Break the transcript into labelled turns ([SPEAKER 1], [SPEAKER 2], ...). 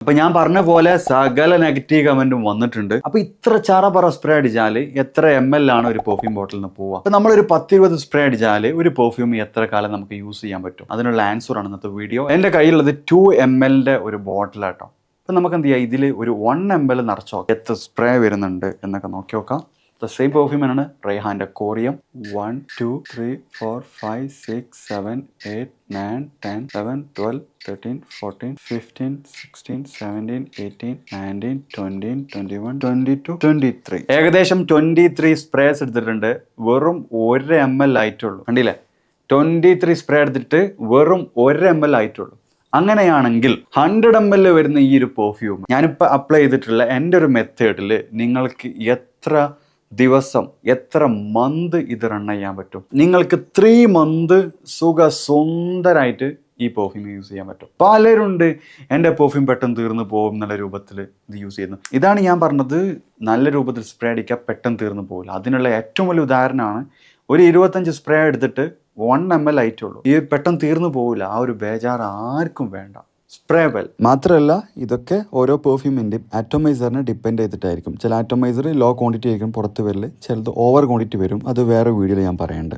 [SPEAKER 1] അപ്പൊ ഞാൻ പറഞ്ഞ പോലെ സകല നെഗറ്റീവ് കമന്റും വന്നിട്ടുണ്ട്. അപ്പൊ ഇത്ര ചറപറ സ്പ്രേ അടിച്ചാൽ എത്ര ml ആണ് ഒരു പെർഫ്യൂം ബോട്ടിൽ നിന്ന് പോവുക? അപ്പൊ നമ്മളൊരു 10-20 സ്പ്രേ അടിച്ചാൽ ഒരു പെർഫ്യൂം എത്ര കാലം നമുക്ക് യൂസ് ചെയ്യാൻ പറ്റും? അതിനുള്ള ആൻസർ ആണ് ഇന്നത്തെ വീഡിയോ. എന്റെ കയ്യിലുള്ളത് 2 ml ഒരു ബോട്ടിലാട്ടോ. അപ്പൊ നമുക്ക് എന്ത് ചെയ്യാം, ഇതിൽ ഒരു 1 ml നിറച്ചോ എത്ര സ്പ്രേ വരുന്നുണ്ട് എന്നൊക്കെ നോക്കി നോക്കാം. സെയിം പെർഫ്യൂം ആണ് റെയ്ഹാന്റെ കോറിയം. 1 2 3 4 5 6 7 8 9 10 11 12 13 14 15 16 17 18 19 20 21 22 23 ഏകദേശം 23 സ്പ്രേസ് എടുത്തിട്ടുണ്ട്. വെറും 1 ml ആയിട്ടുള്ളൂ. കണ്ടില്ലേ, 23 സ്പ്രേ എടുത്തിട്ട് വെറും 1 ml ആയിട്ടുള്ളൂ. അങ്ങനെയാണെങ്കിൽ 100 ml വരുന്ന ഈ ഒരു പെർഫ്യൂം ഞാനിപ്പോൾ അപ്ലൈ ചെയ്തിട്ടുള്ള എൻ്റെ ഒരു മെത്തേഡിൽ നിങ്ങൾക്ക് എത്ര ദിവസം, എത്ര മന്ത് ഇത് റൺ ചെയ്യാൻ പറ്റും? നിങ്ങൾക്ക് 3 മന്ത് സുന്ദരായിട്ട് ഈ പെർഫ്യൂം യൂസ് ചെയ്യാൻ പറ്റും. പലരുണ്ട് എൻ്റെ പെർഫ്യൂം പെട്ടെന്ന് തീർന്നു പോകും എന്നുള്ള രൂപത്തിൽ ഇത് യൂസ് ചെയ്യുന്നു. ഇതാണ് ഞാൻ പറഞ്ഞത്, നല്ല രൂപത്തിൽ സ്പ്രേ അടിക്കുക, പെട്ടെന്ന് തീർന്നു പോകില്ല. അതിനുള്ള ഏറ്റവും വലിയ ഉദാഹരണമാണ് ഒരു 25 സ്പ്രേ എടുത്തിട്ട് 1 ml ആയിട്ടുള്ളൂ. ഈ പെട്ടെന്ന് തീർന്നു പോകില്ല. ആ ഒരു ബേജാർ ആർക്കും വേണ്ട. Spray well. മാത്രമല്ല ഇതൊക്കെ ഓരോ പെർഫ്യൂമിൻ്റെയും ആറ്റോമൈസറിനെ ഡിപ്പെൻഡ് ചെയ്തിട്ടായിരിക്കും. ചില ആറ്റോമൈസർ ലോ ക്വാണ്ടിറ്റി ആയിരിക്കും പുറത്ത് വരല്, ചിലത് ഓവർ ക്വാണ്ടിറ്റി വരും. അത് വേറെ വീഡിയോയിൽ ഞാൻ പറയുന്നുണ്ട്.